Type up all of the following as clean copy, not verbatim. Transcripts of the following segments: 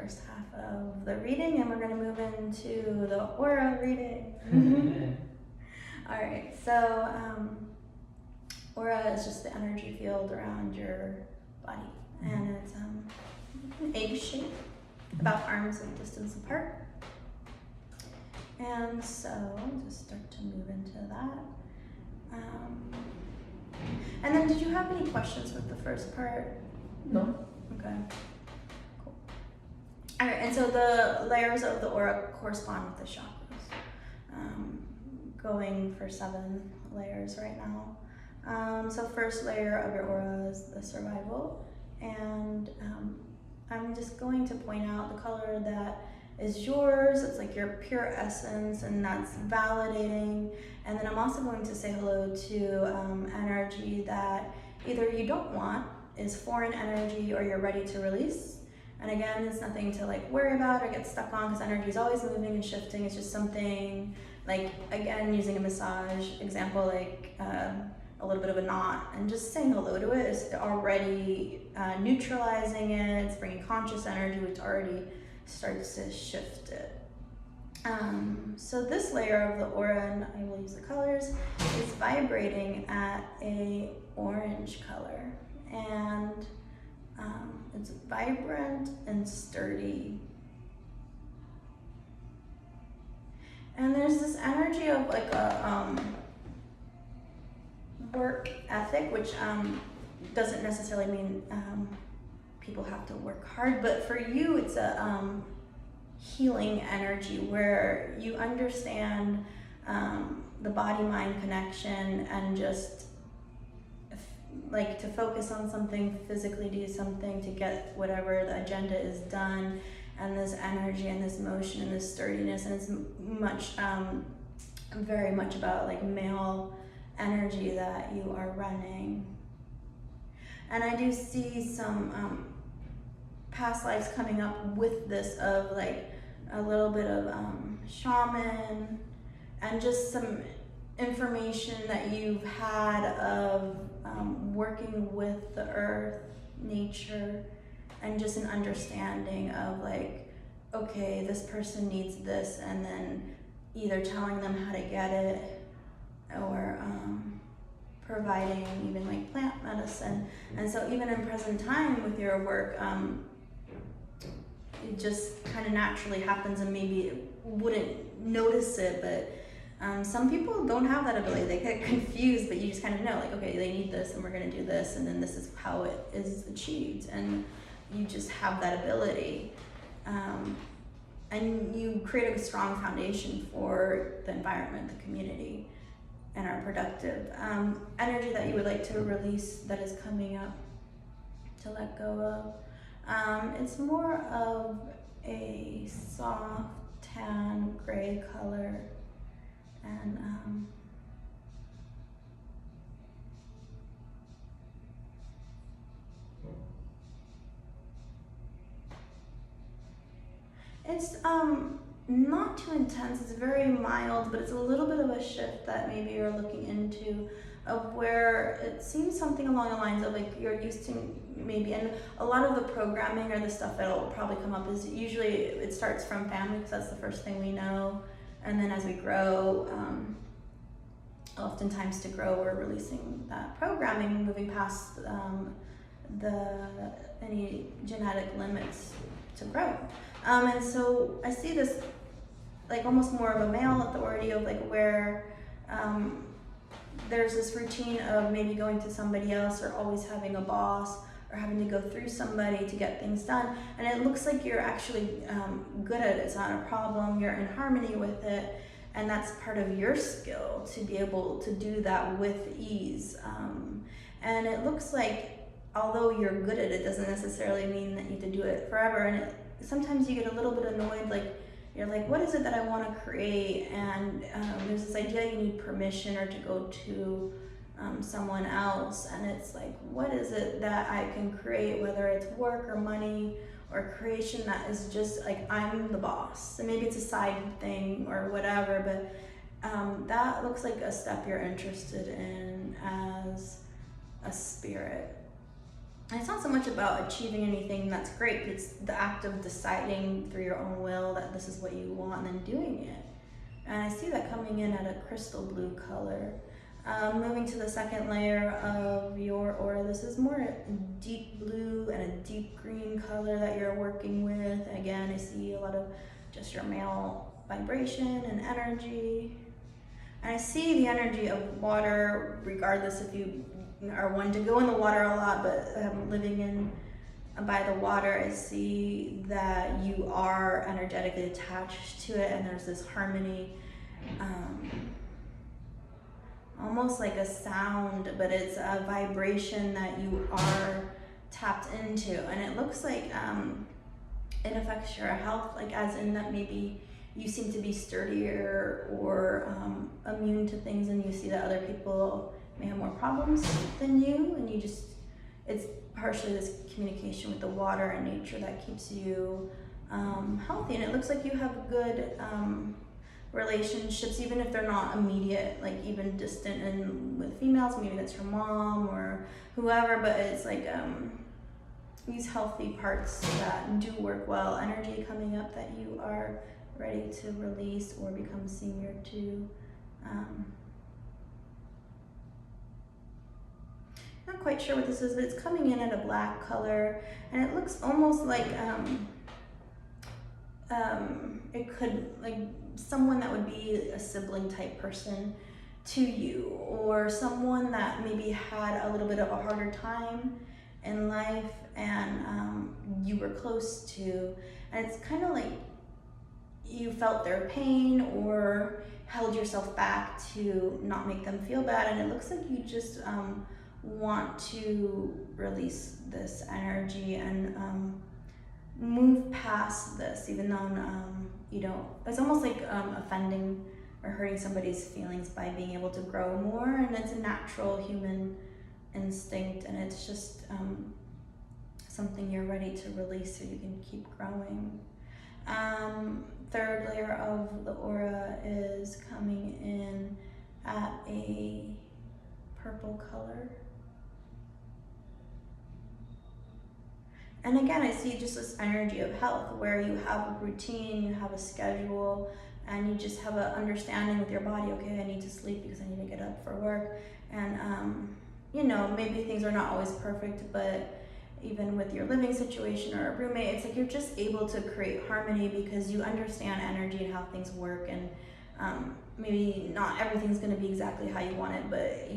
first half of the reading, and we're going to move into the aura reading. All right, so aura is just the energy field around your body, and it's an egg shape, about arms of distance apart. And so just start to move into that. And then did you have any questions with the first part? No. Okay, cool. All right, and so the layers of the aura correspond with the chakras. Going for 7 layers right now. So first layer of your aura is the survival, and I'm just going to point out the color that is yours. It's like your pure essence, and that's validating. And then I'm also going to say hello to energy that either you don't want, is foreign energy, or you're ready to release. And again, it's nothing to like worry about or get stuck on, because energy is always moving and shifting. It's just something like, again, using a massage example, like a little bit of a knot, and just saying hello to it is already neutralizing it. It's bringing conscious energy, which already starts to shift it. So this layer of the aura, and I will use the colors, is vibrating at a orange color, and it's vibrant and sturdy. And there's this energy of like a work ethic, which doesn't necessarily mean people have to work hard, but for you it's a healing energy where you understand the body-mind connection, and just like to focus on something, physically do something to get whatever the agenda is done, and this energy and this motion and this sturdiness, and it's much very much about like male energy that you are running. And I do see some past lives coming up with this, of like a little bit of shaman, and just some information that you've had of working with the earth, nature, and just an understanding of like, okay, this person needs this, and then either telling them how to get it, or providing even like plant medicine. And so even in present time with your work, it just kind of naturally happens, and maybe wouldn't notice it, but some people don't have that ability. They get confused, but you just kind of know, like, okay, they need this, and we're going to do this, and then this is how it is achieved, and you just have that ability. And you create a strong foundation for the environment, the community, and are productive. Energy that you would like to release that is coming up to let go of. It's more of a soft tan gray color, and it's not too intense. It's very mild, but it's a little bit of a shift that maybe you're looking into, of where it seems something along the lines of like you're used to maybe, and a lot of the programming or the stuff that'll probably come up is usually it starts from family, because that's the first thing we know, and then as we grow, oftentimes to grow, we're releasing that programming, moving past any genetic limits to grow. And so I see this like almost more of a male authority, of like where there's this routine of maybe going to somebody else, or always having a boss, or having to go through somebody to get things done. And it looks like you're actually good at it. It's not a problem. You're in harmony with it. And that's part of your skill, to be able to do that with ease. And it looks like, although you're good at it, doesn't necessarily mean that you have to do it forever. And sometimes you get a little bit annoyed, like you're like, what is it that I want to create? And there's this idea you need permission, or to go to someone else. And it's like, what is it that I can create, whether it's work or money or creation, that is just like, I'm the boss. And maybe it's a side thing or whatever, but that looks like a step you're interested in as a spirit. And it's not so much about achieving anything that's great, it's the act of deciding through your own will that this is what you want and then doing it. And I see that coming in at a crystal blue color. Moving to the second layer of your aura, this is more deep blue and a deep green color that you're working with. Again, I see a lot of just your male vibration and energy. And I see the energy of water, regardless if you are one to go in the water a lot, but living in by the water, I see that you are energetically attached to it, and there's this harmony, almost like a sound, but it's a vibration that you are tapped into. And it looks like it affects your health, like as in that maybe you seem to be sturdier or immune to things, and you see that other people may have more problems than you, and you just, it's partially this communication with the water and nature that keeps you healthy. And it looks like you have good relationships, even if they're not immediate, like even distant, and with females, maybe that's your mom or whoever, but it's like these healthy parts that do work well. Energy coming up that you are ready to release or become senior to. Not quite sure what this is, but it's coming in at a black color, and it looks almost like it could, like someone that would be a sibling type person to you, or someone that maybe had a little bit of a harder time in life and you were close to, and it's kind of like you felt their pain or held yourself back to not make them feel bad, and it looks like you just want to release this energy and move past this, even though you don't, it's almost like offending or hurting somebody's feelings by being able to grow more, and it's a natural human instinct, and it's just something you're ready to release so you can keep growing. Third layer of the aura is coming in at a purple color. And again, I see just this energy of health where you have a routine, you have a schedule, and you just have an understanding with your body, okay, I need to sleep because I need to get up for work. And, you know, maybe things are not always perfect, but even with your living situation or a roommate, it's like you're just able to create harmony because you understand energy and how things work. And maybe not everything's going to be exactly how you want it, but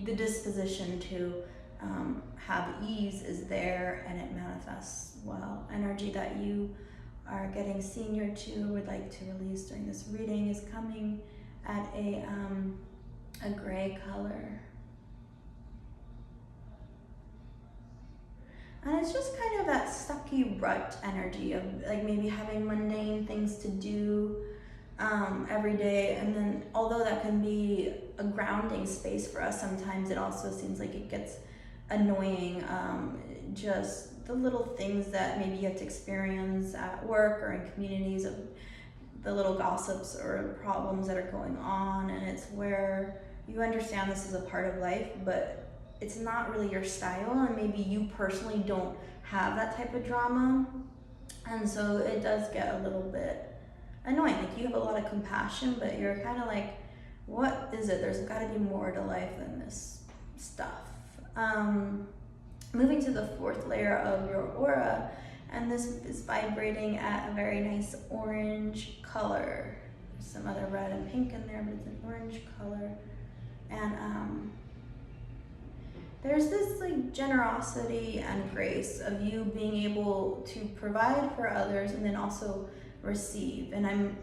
the disposition to have ease is there, and it manifests well. Energy that you are getting senior to, would like to release during this reading, is coming at a gray color. And it's just kind of that stucky rut energy of like maybe having mundane things to do every day. And then although that can be a grounding space for us, sometimes it also seems like it gets annoying. Just the little things that maybe you have to experience at work or in communities, of the little gossips or problems that are going on. And it's where you understand this is a part of life, but it's not really your style, and maybe you personally don't have that type of drama, and so it does get a little bit annoying. Like you have a lot of compassion, but you're kind of like, what is it? There's got to be more to life than this stuff. Moving to the fourth layer of your aura, and this is vibrating at a very nice orange color. There's some other red and pink in there, but it's an orange color. And there's this like generosity and grace of you being able to provide for others and then also receive. And I'm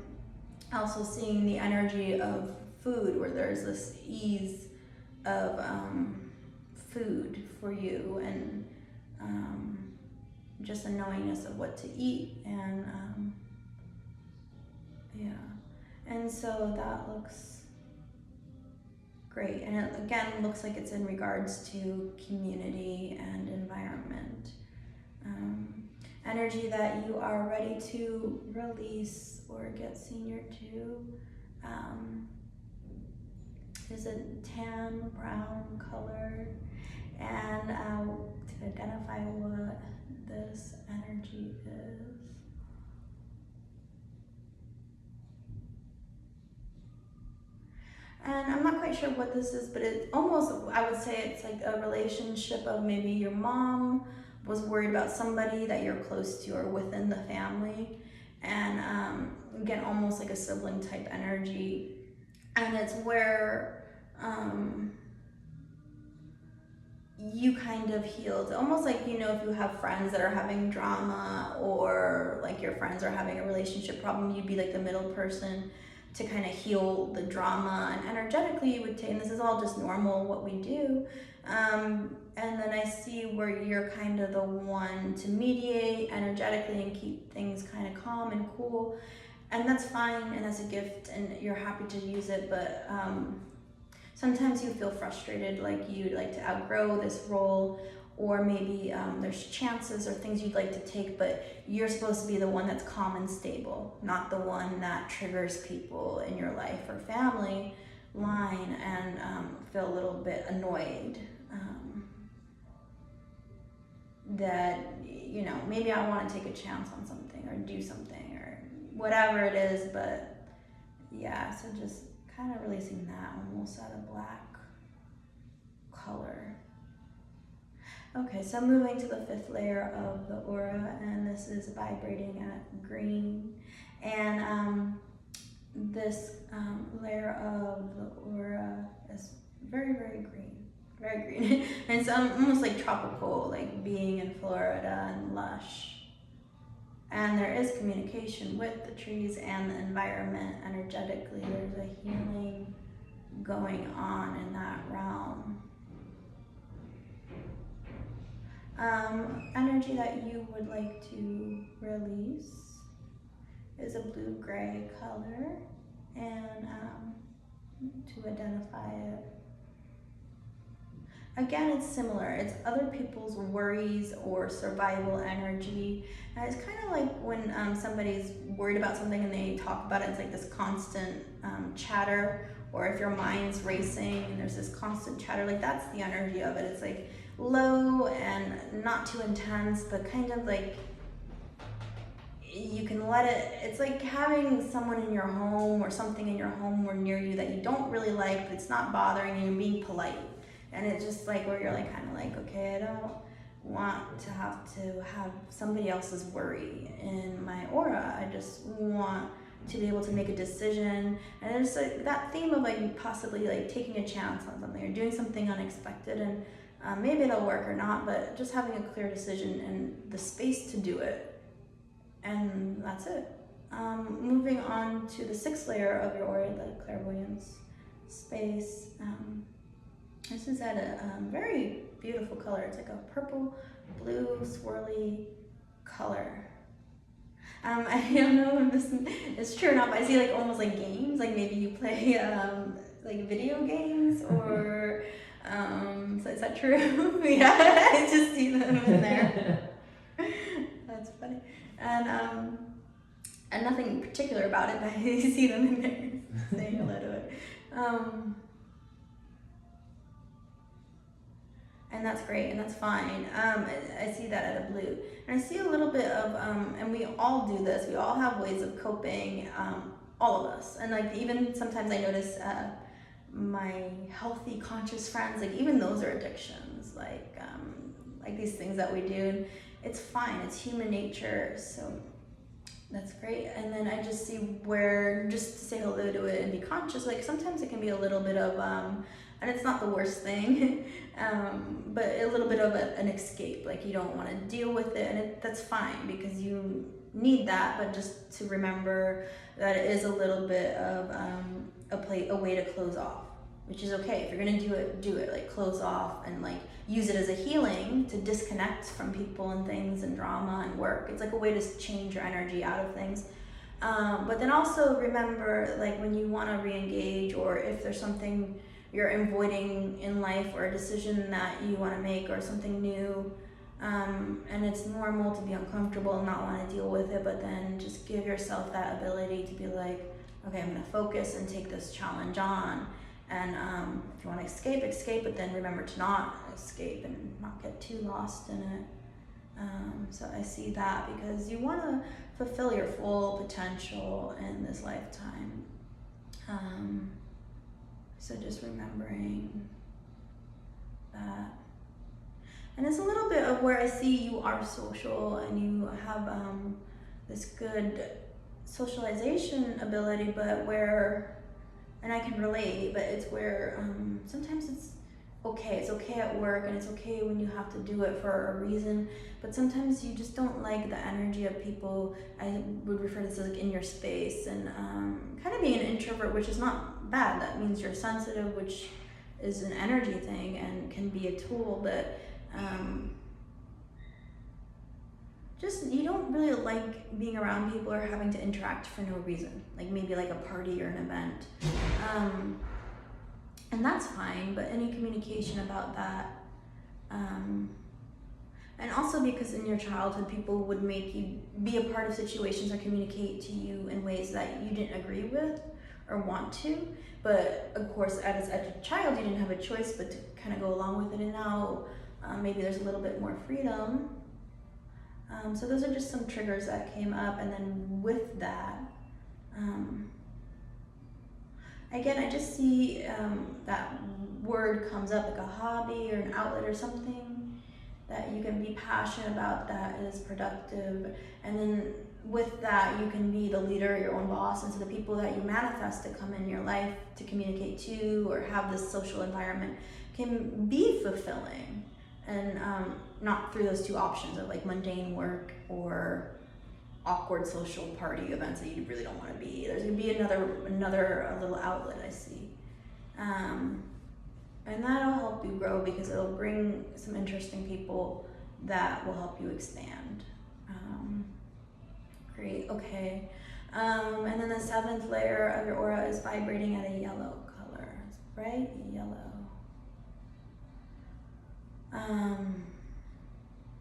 also seeing the energy of food, where there's this ease of food for you, and just a knowingness of what to eat, and yeah. And so that looks great. And it again looks like it's in regards to community and environment. Energy that you are ready to release or get senior to is a tan brown color. and to identify what this energy is. And I'm not quite sure what this is, but it almost, I would say it's like a relationship of maybe your mom was worried about somebody that you're close to or within the family. And again, almost like a sibling type energy. And it's where you kind of healed, almost like, you know, if you have friends that are having drama, or like your friends are having a relationship problem, you'd be like the middle person to kind of heal the drama, and energetically you would take, and this is all just normal what we do, and then I see where you're kind of the one to mediate energetically and keep things kind of calm and cool, and that's fine, and that's a gift, and you're happy to use it, but sometimes you feel frustrated, like you'd like to outgrow this role, or maybe there's chances or things you'd like to take, but you're supposed to be the one that's calm and stable, not the one that triggers people in your life or family line, and feel a little bit annoyed that, you know, maybe I want to take a chance on something or do something or whatever it is, but yeah, so just kind of releasing that almost out of black color. Okay, so moving to the 5th layer of the aura, and this is vibrating at green. And this layer of the aura is very, very green, very green. And it's almost like tropical, like being in Florida and lush. And there is communication with the trees and the environment energetically. There's a healing going on in that realm. Energy that you would like to release is a blue-gray color, and to identify it. Again, it's similar. It's other people's worries or survival energy. And it's kind of like when somebody's worried about something and they talk about it, it's like this constant chatter, or if your mind's racing and there's this constant chatter, like that's the energy of it. It's like low and not too intense, but kind of like you can let it, it's like having someone in your home or something in your home or near you that you don't really like, but it's not bothering you, you're being polite. And it's just like where you're like kind of like, okay, I don't want to have somebody else's worry in my aura. I just want to be able to make a decision. And it's like that theme of like possibly like taking a chance on something or doing something unexpected, and maybe it'll work or not, but just having a clear decision and the space to do it. And that's it. Moving on to the 6th layer of your aura, the clairvoyance space. This is at a very beautiful color. It's like a purple, blue, swirly color. I don't know if this is true or not, but I see like almost like games, like maybe you play like video games, or so is that true? Yeah, I just see them in there. That's funny. And nothing particular about it, but I see them in there saying hello to it. And that's great, and that's fine. I see that at a blue. And I see a little bit of, and we all do this, we all have ways of coping, all of us. And like even sometimes I notice my healthy, conscious friends, like even those are addictions, like these things that we do. And it's fine, it's human nature, so that's great. And then I just see where, just to say hello to it and be conscious, like sometimes it can be a little bit of, and it's not the worst thing, but a little bit of an escape, like you don't want to deal with it, and that's fine because you need that, but just to remember that it is a little bit of a way to close off, which is okay. If you're gonna do it, like close off and like use it as a healing to disconnect from people and things and drama and work. It's like a way to change your energy out of things. But then also remember, like when you want to re-engage, or if there's something you're avoiding in life, or a decision that you want to make, or something new, and it's normal to be uncomfortable and not want to deal with it, but then just give yourself that ability to be like, okay, I'm going to focus and take this challenge on, And if you want to escape, but then remember to not escape and not get too lost in it. So I see that because you want to fulfill your full potential in this lifetime. So just remembering that. And it's a little bit of where I see you are social and you have this good socialization ability, but where, and I can relate, but it's where sometimes it's okay at work, and it's okay when you have to do it for a reason, but sometimes you just don't like the energy of people. I would refer to this as like in your space, and kind of being an introvert, which is not bad. That means you're sensitive, which is an energy thing and can be a tool, but just you don't really like being around people or having to interact for no reason, like maybe like a party or an event, and that's fine, but any communication about that, and also because in your childhood people would make you be a part of situations or communicate to you in ways that you didn't agree with or want to, but of course as a child you didn't have a choice but to kind of go along with it, and now maybe there's a little bit more freedom. So those are just some triggers that came up, and then with that, again, I just see that word comes up like a hobby or an outlet or something that you can be passionate about that is productive, and then with that you can be the leader, your own boss, and so the people that you manifest to come in your life to communicate to or have this social environment can be fulfilling. And not through those two options of like mundane work or awkward social party events that you really don't want to be. There's gonna be another little outlet I see, and that'll help you grow because it'll bring some interesting people that will help you expand. Great. Okay, and then the 7th layer of your aura is vibrating at a yellow color. It's bright yellow.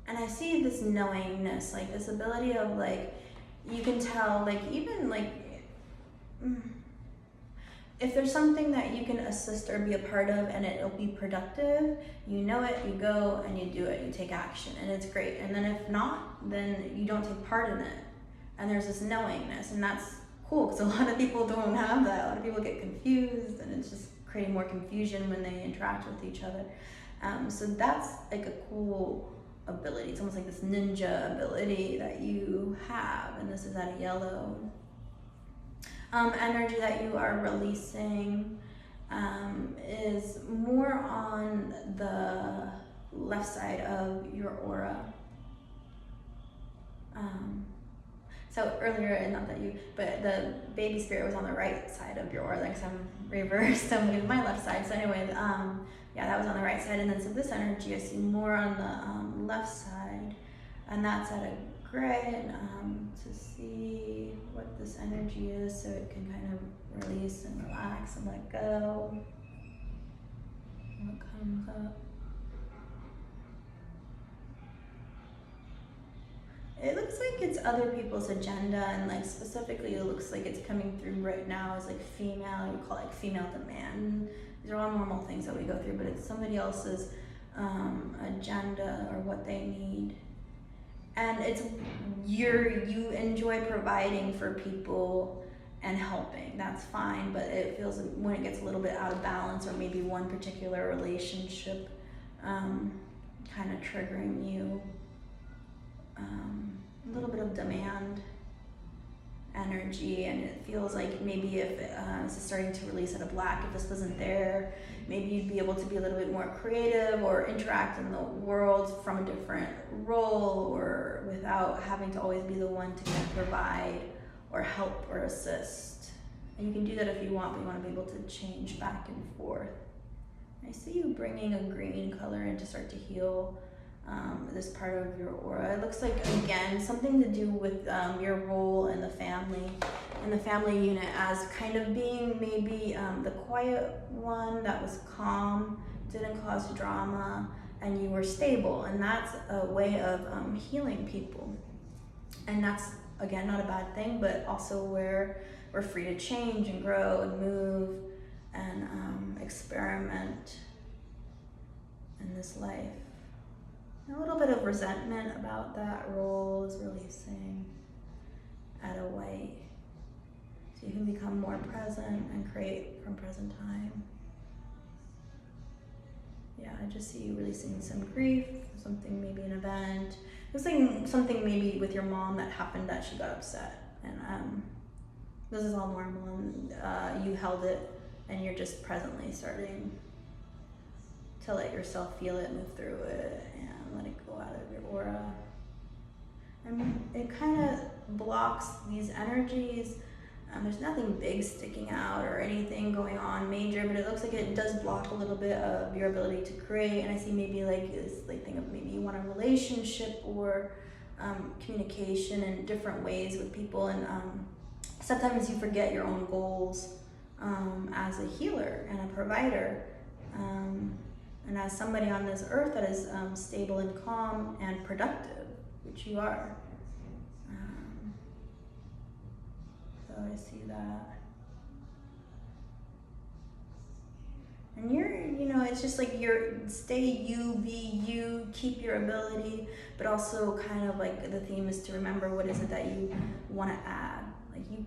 And I see this knowingness, like this ability of like, you can tell, like even like, if there's something that you can assist or be a part of and it'll be productive, you know it, you go and you do it, you take action, and it's great. And then if not, then you don't take part in it. And there's this knowingness, and that's cool because a lot of people don't have that. A lot of people get confused, and it's just creating more confusion when they interact with each other. So that's like a cool ability. It's almost like this ninja ability that you have, and this is at a yellow. Energy that you are releasing is more on the left side of your aura. So earlier, not that you, but the baby spirit was on the right side of your aura, like some reversed, I'm with my left side. So anyway, yeah, that was on the right side, and then so this energy I see more on the left side, and that's at a gray, and to see what this energy is so it can kind of release and relax and let go. What comes up? It looks like it's other people's agenda, and like specifically it looks like it's coming through right now as like female, you call it like female demand. These are all normal things that we go through, but it's somebody else's agenda or what they need. And it's you enjoy providing for people and helping, that's fine, but it feels when it gets a little bit out of balance, or maybe one particular relationship kind of triggering you. A little bit of demand energy, and it feels like maybe if this is starting to release out of black, if this wasn't there, maybe you'd be able to be a little bit more creative or interact in the world from a different role, or without having to always be the one to kind of provide or help or assist. And you can do that if you want, but you want to be able to change back and forth. I see you bringing a green color in to start to heal this part of your aura. It looks like, again, something to do with your role in the family unit as kind of being maybe the quiet one that was calm, didn't cause drama, and you were stable. And that's a way of healing people. And that's, again, not a bad thing, but also where we're free to change and grow and move and experiment in this life. And a little bit of resentment about that role is releasing at a white. So you can become more present and create from present time. Yeah, I just see you releasing some grief, something, maybe an event. It was something maybe with your mom that happened that she got upset. And this is all normal, and you held it, and you're just presently starting to let yourself feel it, move through it, and let it go out of your aura. And it kind of blocks these energies. There's nothing big sticking out or anything going on major, but it looks like it does block a little bit of your ability to create. And I see maybe like this thing of maybe you want a relationship or communication in different ways with people. And sometimes you forget your own goals as a healer and a provider. And as somebody on this earth that is stable and calm and productive, which you are. So I see that. And it's just like stay you, be you, keep your ability, but also kind of like the theme is to remember what is it that you want to add. Like you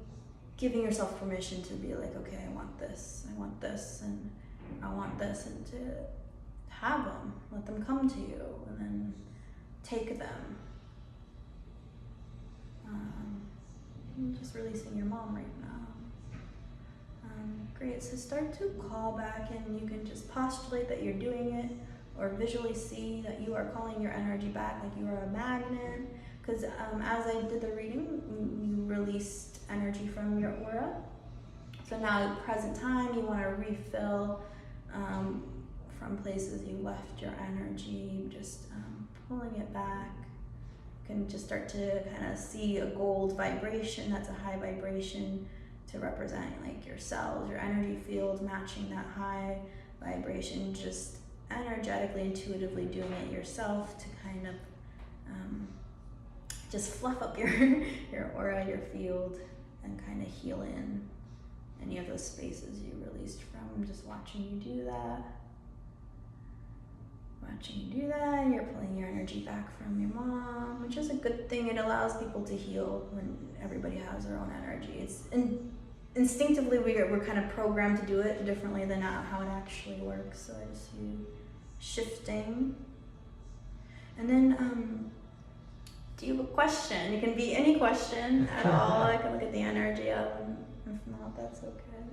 giving yourself permission to be like, okay, I want this, and I want this, and to have them, let them come to you, and then take them. I'm just releasing your mom right now. Great, so start to call back, and you can just postulate that you're doing it, or visually see that you are calling your energy back like you are a magnet. Because as I did the reading, you released energy from your aura. So now, present time, you want to refill from places you left your energy, just pulling it back. You can just start to kind of see a gold vibration. That's a high vibration to represent like your cells, your energy field, matching that high vibration, just energetically, intuitively doing it yourself to kind of just fluff up your aura, your field, and kind of heal in any of those spaces you released from. Just watching you do that. You're pulling your energy back from your mom, which is a good thing. It allows people to heal when everybody has their own energy. It's instinctively we're kind of programmed to do it differently than how it actually works. So I just see you shifting. And then, do you have a question? It can be any question at all. I can look at the energy of, and if not, that's okay.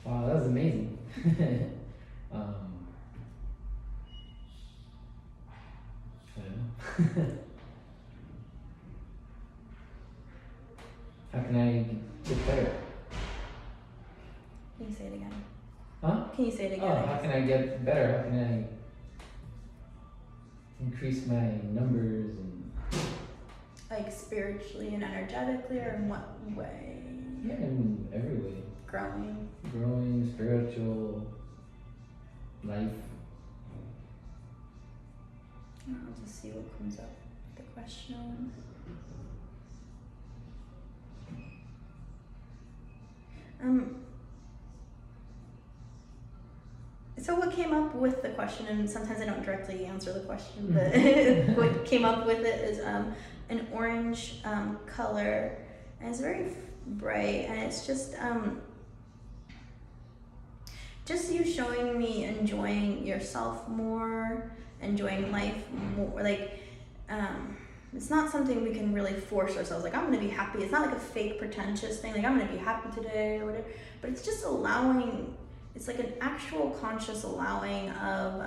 Wow, that was amazing. I don't know. How can I get better? Can you say it again? Huh? Can you say it again? Oh, how can I get better? How can I increase my numbers and Like spiritually and energetically, or in what way? yeah, in every way. Growing, spiritual, life. I'll just see what comes up with the question. So what came up with the question, and sometimes I don't directly answer the question, but what came up with it is an orange color, and it's very bright, and it's just you showing me enjoying yourself more, enjoying life more. Like it's not something we can really force ourselves, like I'm gonna be happy. It's not like a fake pretentious thing, like I'm gonna be happy today or whatever, but it's just allowing. It's like an actual conscious allowing of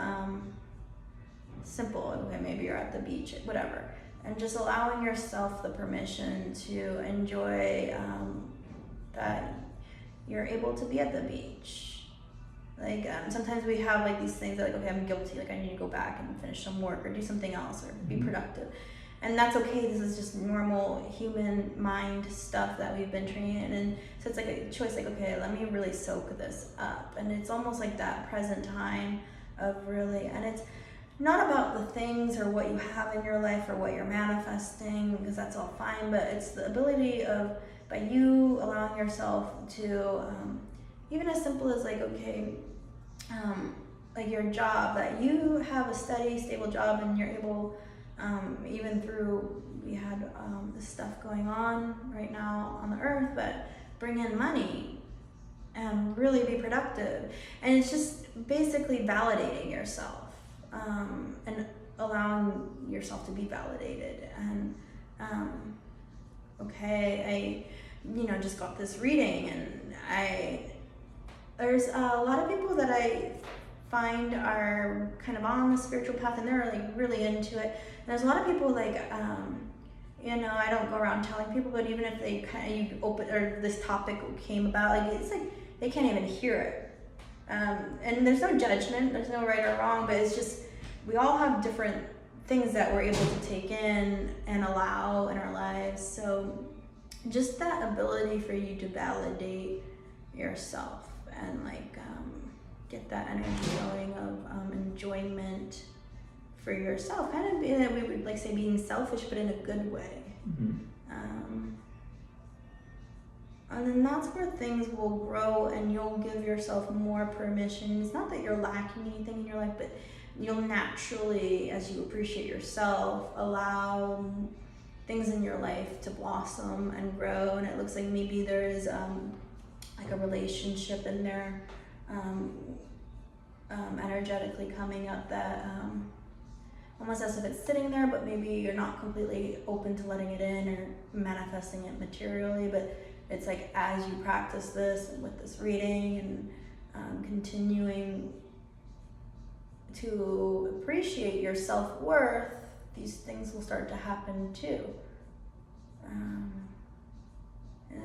simple, okay, maybe you're at the beach, whatever, and just allowing yourself the permission to enjoy that you're able to be at the beach. Like sometimes we have like these things that like, okay, I'm guilty, like I need to go back and finish some work or do something else or be productive. And that's okay. This is just normal human mind stuff that we've been trained in. So it's like a choice, like, okay, let me really soak this up. And it's almost like that present time of really, and it's not about the things or what you have in your life or what you're manifesting, because that's all fine, but it's the ability of, by you allowing yourself to even as simple as like, okay, like your job, that you have a steady, stable job and you're able, even through, we had this stuff going on right now on the earth, but bring in money and really be productive. And it's just basically validating yourself, and allowing yourself to be validated. And okay, I just got this reading, and there's a lot of people that I find are kind of on the spiritual path, and they're like really into it. And there's a lot of people like, I don't go around telling people, but even if they kind of open, or this topic came about, like it's like they can't even hear it. And there's no judgment, there's no right or wrong, but it's just, we all have different things that we're able to take in and allow in our lives. So just that ability for you to validate yourself and like get that energy going of enjoyment for yourself, kind of being that we would like say being selfish, but in a good way. And then that's where things will grow, and you'll give yourself more permission. It's not that you're lacking anything in your life, but you'll naturally, as you appreciate yourself, allow things in your life to blossom and grow. And it looks like maybe there is like a relationship in there, energetically coming up that almost as if it's sitting there, but maybe you're not completely open to letting it in or manifesting it materially. But it's like, as you practice this and with this reading and continuing to appreciate your self-worth, these things will start to happen too. And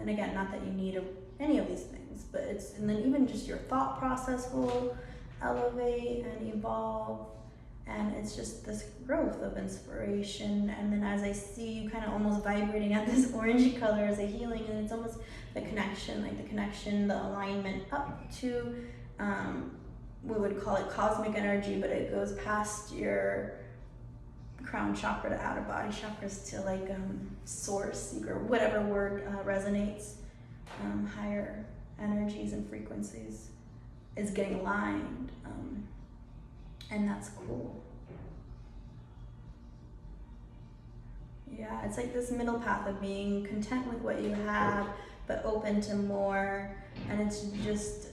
again, not that you need any of these things, but and then even just your thought process will elevate and evolve. And it's just this growth of inspiration. And then as I see you kind of almost vibrating at this orange color as a healing, and it's almost the connection, the alignment up to, we would call it cosmic energy, but it goes past your crown chakra to outer body chakras to like source, or whatever word resonates, higher energies and frequencies is getting aligned. And that's cool. Yeah, it's like this middle path of being content with what you have, but open to more. And it's just,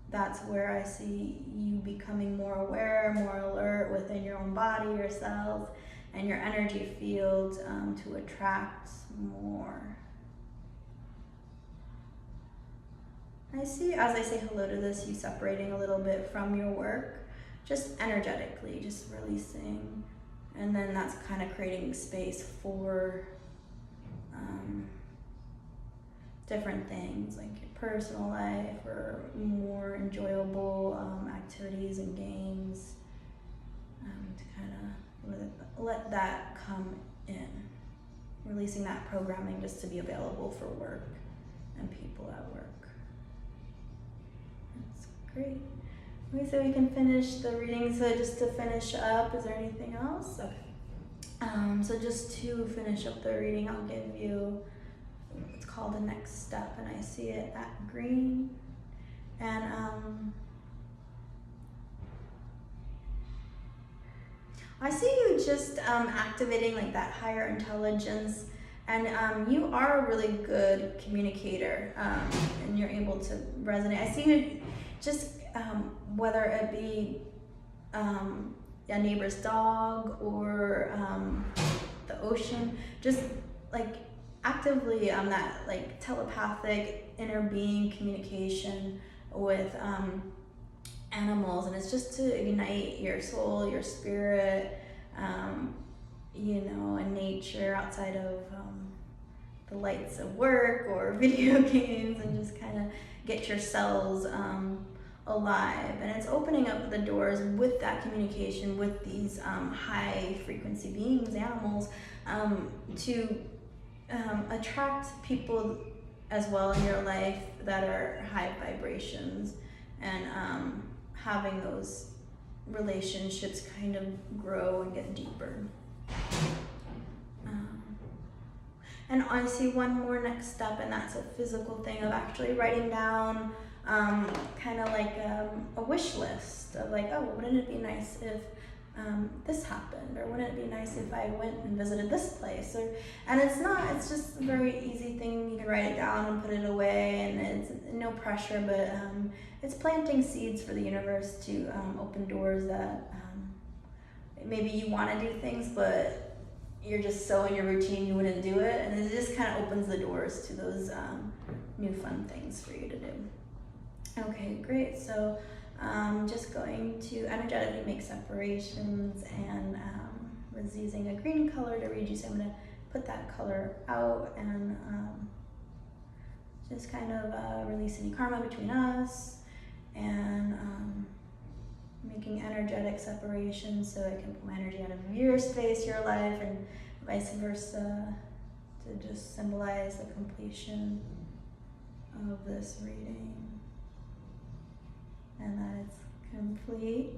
that's where I see you becoming more aware, more alert within your own body, your cells, and your energy field, to attract more. I see, as I say hello to this, you separating a little bit from your work, just energetically, just releasing. And then that's kind of creating space for different things, like your personal life or more enjoyable activities and games, to kind of let that come in. Releasing that programming just to be available for work and people at work. Great. Okay, so we can finish the reading. So just to finish up, is there anything else? Okay. So just to finish up the reading, I'll give you, it's called the next step, and I see it at green. And I see you just activating like that higher intelligence. And you are a really good communicator, and you're able to resonate. I see you just, whether it be a neighbor's dog or the ocean, just like actively that like telepathic inner being communication with animals. And it's just to ignite your soul, your spirit, and nature outside of the lights of work or video games, and just kind of get your cells alive. And it's opening up the doors with that communication with these high frequency beings, animals, to attract people as well in your life that are high vibrations, and having those relationships kind of grow and get deeper. And I see one more next step, and that's a physical thing of actually writing down kind of like a wish list of like, oh, wouldn't it be nice if this happened, or wouldn't it be nice if I went and visited this place? And it's just a very easy thing. You can write it down and put it away, and it's no pressure, but it's planting seeds for the universe to open doors that maybe you want to do things, but you're just so in your routine you wouldn't do it, and it just kind of opens the doors to those new fun things for you to do. Okay, great. So just going to energetically make separations, and was using a green color to read you, so I'm going to put that color out and just kind of release any karma between us, and making energetic separations so I can put my energy out of your space, your life, and vice versa, to just symbolize the completion of this reading and that it's complete.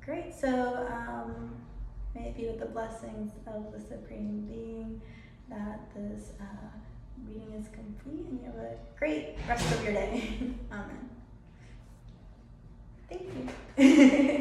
Great, so may it be with the blessings of the Supreme Being that this reading is complete, and you have a great rest of your day. Amen. Thank you.